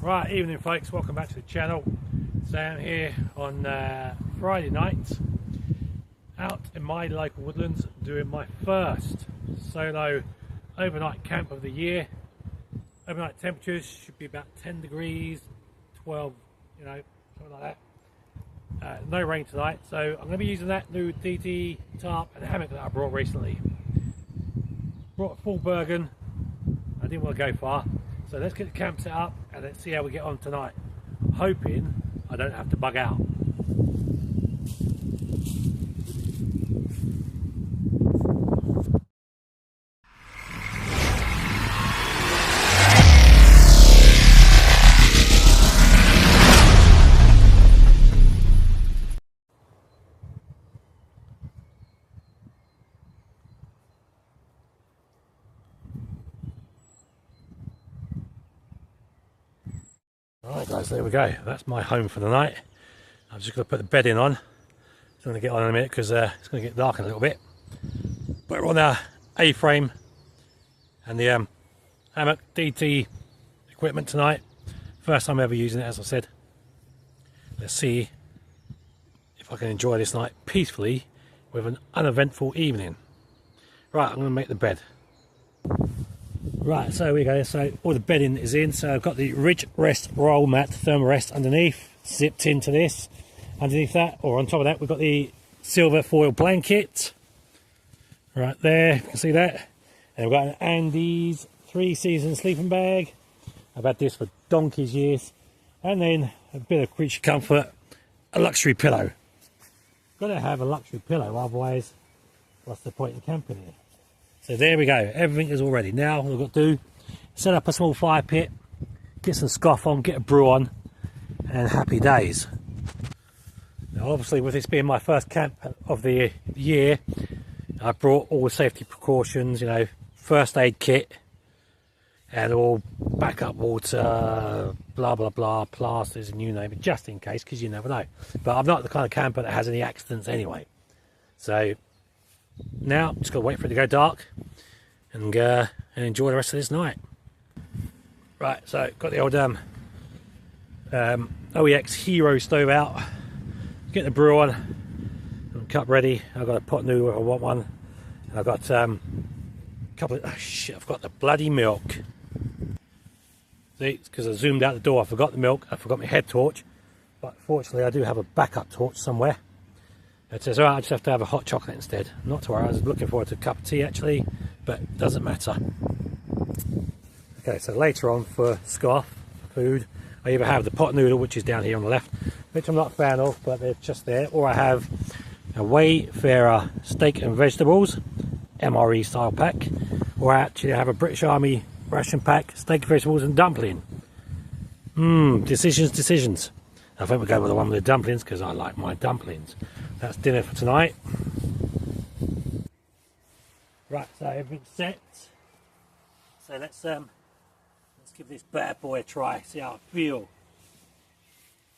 Right, evening folks, welcome back to the channel. So I'm here on Friday night out in my local woodlands doing my first solo overnight camp of the year. Overnight temperatures should be about 10 degrees, 12, something like that. No rain tonight, so I'm going to be using that new DT tarp and hammock that I brought recently. Brought a full Bergen. I didn't want to go far, so let's get the camp set up and let's see how we get on tonight. I'm hoping I don't have to bug out. Alright guys, there we go. That's my home for the night. I'm just going to put the bed in on. It's going to get on in a minute because it's going to get dark in a little bit. But we're on our A-frame and the hammock DT equipment tonight. First time ever using it, as I said. Let's see if I can enjoy this night peacefully with an uneventful evening. Right, I'm going to make the bed. Right, so here we go. So all the bedding is in. So I've got the Ridge Rest roll mat thermal rest underneath, zipped into this. Underneath that, or on top of that, we've got the silver foil blanket. Right there, you can see that. And we've got an Andes 3-season sleeping bag. I've had this for donkey's years. And then a bit of creature comfort, a luxury pillow. Got to have a luxury pillow, otherwise what's the point in camping here? So there we go, everything is all ready. Now all I've got to do, set up a small fire pit, get some scoff on, get a brew on, and happy days. Now obviously with this being my first camp of the year, I brought all the safety precautions, first aid kit, and all backup water, blah blah blah, plasters and you name it, just in case, because you never know. But I'm not the kind of camper that has any accidents anyway. So now just gotta wait for it to go dark and enjoy the rest of this night. Right, so got the old OEX Hero stove out, get the brew on, cup ready. I've got a pot noodle if I want one, and I've got a couple of I've got the bloody milk. See, because I zoomed out the door, I forgot the milk, I forgot my head torch, but fortunately I do have a backup torch somewhere. It says, alright, I just have to have a hot chocolate instead. Not to worry, I was looking forward to a cup of tea actually, but it doesn't matter. Okay, so later on for scoff, food, I either have the pot noodle, which is down here on the left, which I'm not a fan of, but they're just there, or I have a Wayfarer steak and vegetables, MRE style pack, or I actually have a British Army ration pack, steak, vegetables and dumpling. Decisions. I think we'll go with the one with the dumplings because I like my dumplings. That's dinner for tonight. Right, so everything's set. So let's give this bad boy a try, see how I feel.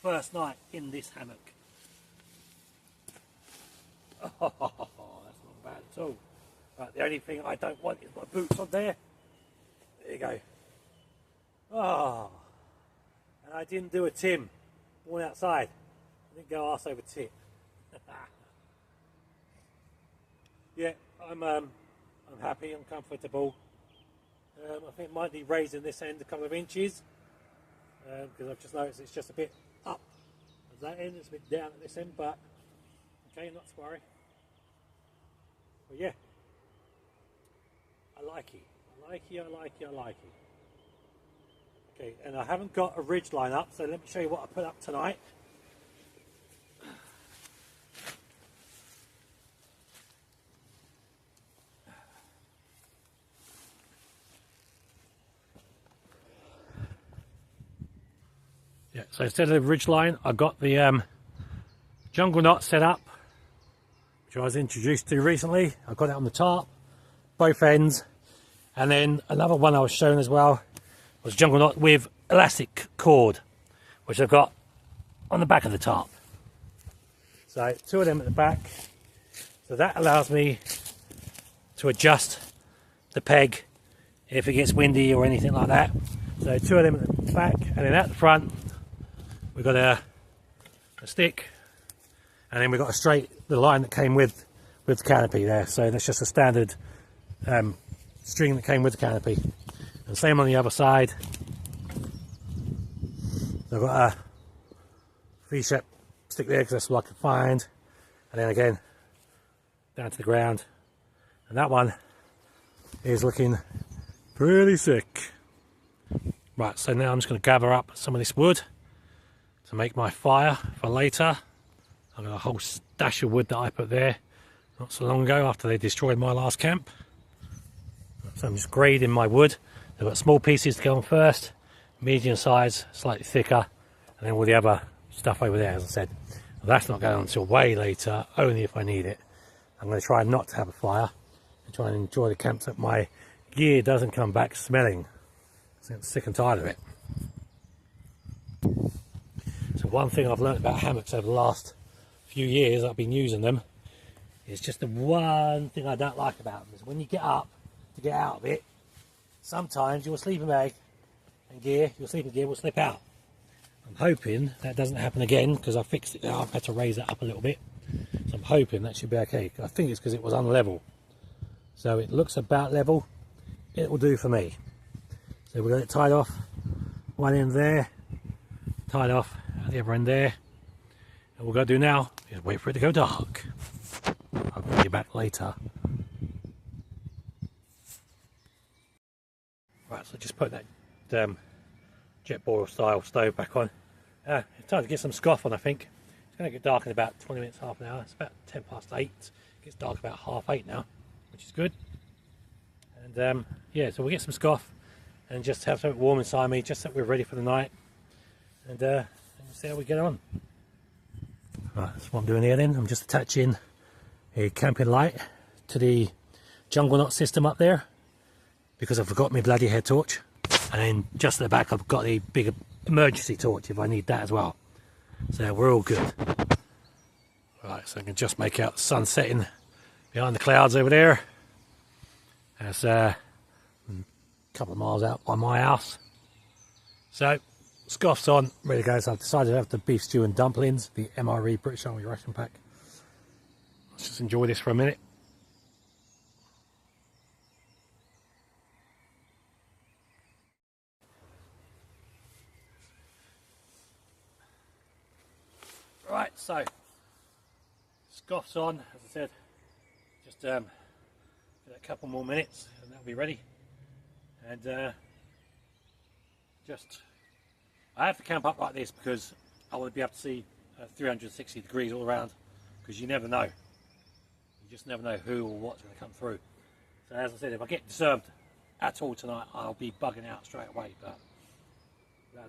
First night in this hammock. Oh, that's not bad at all. Right, the only thing I don't want is my boots on there. There you go. Oh, and I didn't do a Tim. Born outside. I didn't go arse over tip. Yeah, I'm happy. I'm comfortable. I think it might be raising this end a couple of inches because I've just noticed it's just a bit up at that end. It's a bit down at this end, but okay, not to worry. But yeah, I like it. I like it. Okay, and I haven't got a ridge line up, so let me show you what I put up tonight. Yeah, so instead of the ridge line, I've got the jungle knot set up, which I was introduced to recently. I've got it on the tarp, both ends, and then another one I was shown as well was jungle knot with elastic cord, which I've got on the back of the tarp. So 2 of them at the back. So that allows me to adjust the peg if it gets windy or anything like that. So 2 of them at the back, and then at the front we've got a stick, and then we've got the line that came with the canopy there. So that's just a standard string that came with the canopy. And same on the other side. So I've got a V-shape stick there because that's what I could find, and then again down to the ground, and that one is looking pretty sick. Right, so now I'm just going to gather up some of this wood to make my fire for later. I've got a whole stash of wood that I put there not so long ago after they destroyed my last camp. So I'm just grading my wood. I've got small pieces to go on first, medium size, slightly thicker, and then all the other stuff over there, as I said. Well, that's not going on until way later, only if I need it. I'm going to try not to have a fire and try and enjoy the camp so that my gear doesn't come back smelling. I'm sick and tired of it. So one thing I've learned about hammocks over the last few years I've been using them is just the one thing I don't like about them is when you get up to get out of it, sometimes your sleeping bag and your sleeping gear will slip out. I'm hoping that doesn't happen again because I fixed it now. I've had to raise it up a little bit, so I'm hoping that should be okay. I think it's because it was unlevel, so it looks about level. It will do for me. So we've got it tied off one end there, tied off at the other end there. And what we're going to do now is wait for it to go dark. I'll bring you back later. Right, so just put that jet boil style stove back on. It's time to get some scoff on, I think. It's going to get dark in about 20 minutes, half an hour. It's about 8:10. It gets dark about 7:30 now, which is good. And yeah, so we'll get some scoff and just have something warm inside me, just so we're ready for the night. And we'll see how we get on. Right, that's what I'm doing here then. I'm just attaching a camping light to the jungle knot system up there because I forgot my bloody head torch. And then just at the back I've got a big emergency torch if I need that as well. So we're all good. Right, so I can just make out the sun setting behind the clouds over there. That's a couple of miles out by my house. So scoff's on, ready to go. So I've decided to have the beef stew and dumplings, the MRE British Army ration pack. Let's just enjoy this for a minute. Right, so scoff's on, as I said, just give it a couple more minutes and that'll be ready. And I have to camp up like this because I want to be able to see 360 degrees all around, because you never know. You just never know who or what's going to come through. So as I said, if I get disturbed at all tonight, I'll be bugging out straight away, but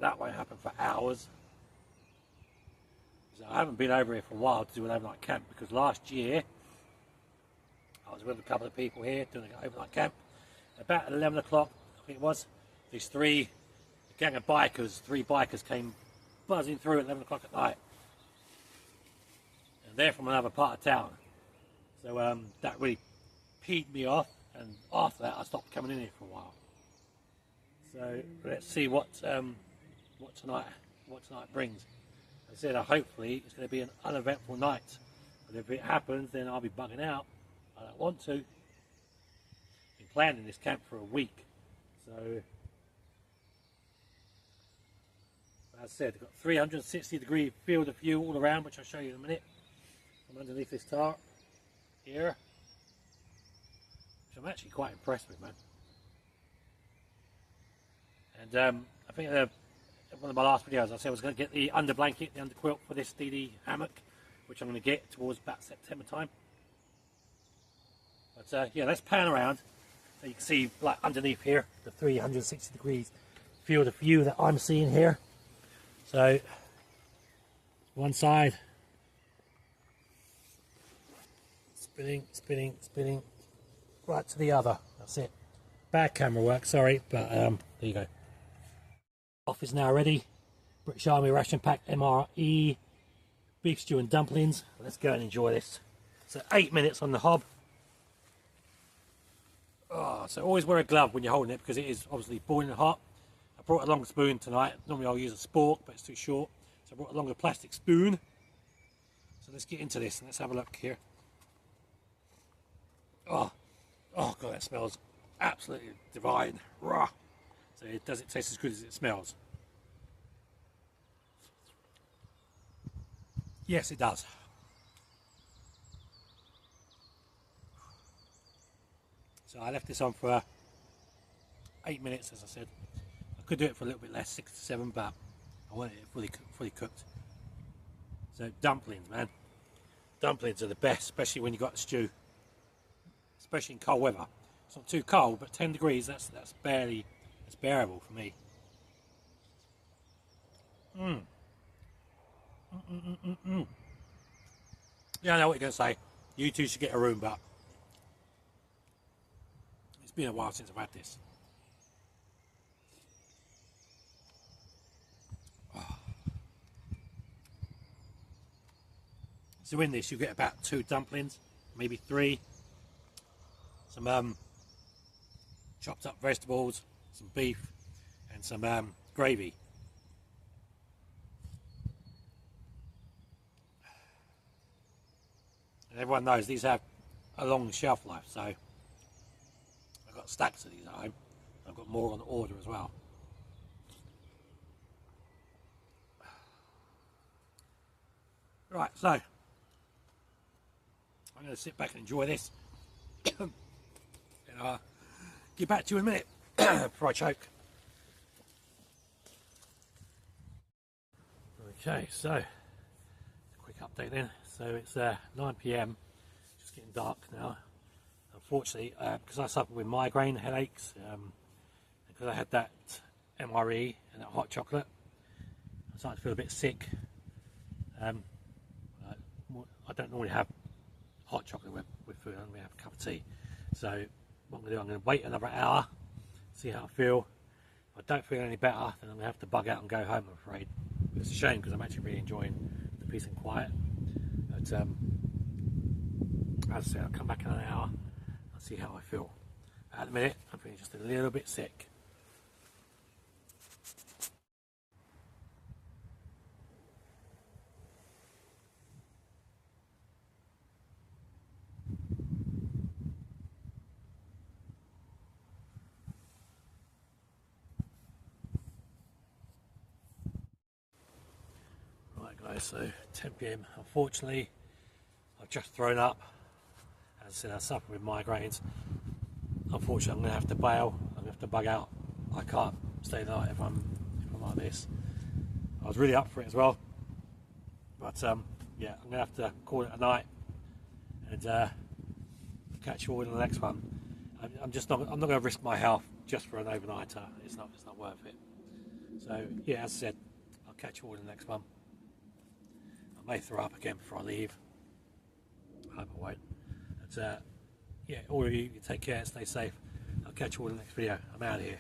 that won't happen for hours. So I haven't been over here for a while to do an overnight camp, because last year I was with a couple of people here doing an overnight camp. About 11 o'clock, I think it was, a gang of bikers, 3 bikers came buzzing through at 11 o'clock at night. And they're from another part of town. So that really peed me off, and after that I stopped coming in here for a while. So let's see what tonight brings. As I said, hopefully it's going to be an uneventful night. But if it happens, then I'll be bugging out. I don't want to. I've been planning this camp for a week. So, as I said, I've got 360 degree field of view all around, which I'll show you in a minute. I'm underneath this tarp here, which I'm actually quite impressed with, man. And I think one of my last videos I said I was going to get the under blanket, the under quilt for this DD hammock, which I'm going to get towards about September time. But yeah, let's pan around. So you can see, like, underneath here, the 360 degrees field of view that I'm seeing here. So one side, spinning, spinning, spinning, right to the other. That's it. Bad camera work, sorry, but there you go. Off is now ready. British Army ration pack MRE beef stew and dumplings. Let's go and enjoy this. So 8 minutes on the hob. Oh, so always wear a glove when you're holding it, because it is obviously boiling hot. brought a longer spoon tonight. Normally I'll use a spork, but it's too short. So I brought a longer plastic spoon. So let's get into this and let's have a look here. Oh God, that smells absolutely divine. Rah. So does it taste as good as it smells? Yes, it does. So I left this on for 8 minutes, as I said. I could do it for a little bit less, 6 to 7, but I wanted it fully cooked. So dumplings, man. Dumplings are the best, especially when you got the stew. Especially in cold weather. It's not too cold, but 10 degrees, that's bearable for me. Yeah, I know what you're going to say. You two should get a room, but it's been a while since I've had this. So in this, you get about 2 dumplings, maybe 3. Some chopped up vegetables, some beef, and some gravy. And everyone knows these have a long shelf life, so I've got stacks of these at home. I've got more on order as well. Right, so I'm going to sit back and enjoy this. And I'll get back to you in a minute before I choke. Okay, so quick update then. So it's 9 PM, just getting dark now. Unfortunately, because I suffer with migraine headaches, because I had that MRE and that hot chocolate, I'm starting to feel a bit sick. I don't normally have hot chocolate with food. I normally have a cup of tea. So what I'm going to do, I'm going to wait another hour, see how I feel. If I don't feel any better, then I'm going to have to bug out and go home, I'm afraid. It's a shame because I'm actually really enjoying the peace and quiet. But as I say, I'll come back in an hour and see how I feel. At the minute, I'm feeling just a little bit sick. Right guys, so 10 PM. Unfortunately, I've just thrown up. As I said, I suffer with migraines. Unfortunately, I'm going to have to bail. I'm going to have to bug out. I can't stay the night if I'm like this. I was really up for it as well. But yeah, I'm going to have to call it a night and catch you all in the next one. I'm not going to risk my health just for an overnighter. It's not worth it. So yeah, as I said, I'll catch you all in the next one. I may throw up again before I leave. I hope I won't. But yeah, all of you take care, stay safe. I'll catch you all in the next video. I'm out of here.